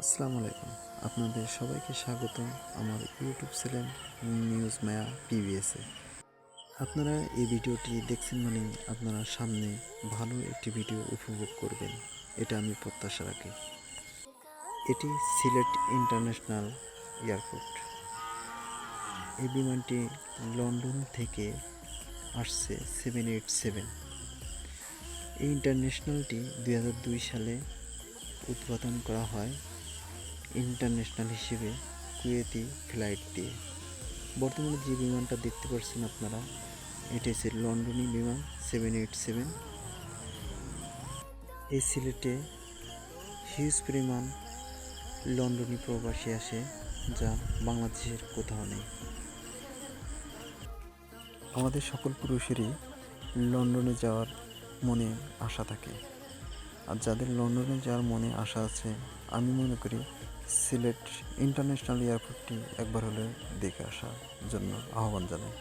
আসসালামু আলাইকুম। আপনাদের সবাইকে স্বাগতম আমার ইউটিউব চ্যানেল নিউজ মায়া পিবিএসে। আপনারা এই ভিডিওটি দেখছেন মানে আপনারা সামনে ভালো একটি ভিডিও উপভোগ করবেন, এটা আমি প্রত্যাশা রাখি। এটি সিলেট ইন্টারন্যাশনাল এয়ারপোর্ট। এই বিমানটি লন্ডন থেকে আসছে 787। এই ইন্টারন্যাশনালটি 2002 সালে উদ্বোধন করা হয় ইন্টারন্যাশনাল হিসেবে কুয়েতি ফ্লাইট দিয়ে। বর্তমানে যে বিমানটা দেখতে পাচ্ছেন আপনারা, এটি হচ্ছে লন্ডনী বিমান 787। এই সিলেটে হিউজ পরিমাণ লন্ডনী প্রবাসী আসে, যা বাংলাদেশের কোথাও নেই। আমাদের সকল পুরুষেরই লন্ডনে যাওয়ার মনে আশা থাকে, আর যাদের লন্ডনে যাওয়ার মনে আশা আছে, আমি মনে করি সিলেট ইন্টারন্যাশনাল এয়ারপোর্টটি একবার হলে দেখে আসার জন্য আহ্বান জানাই।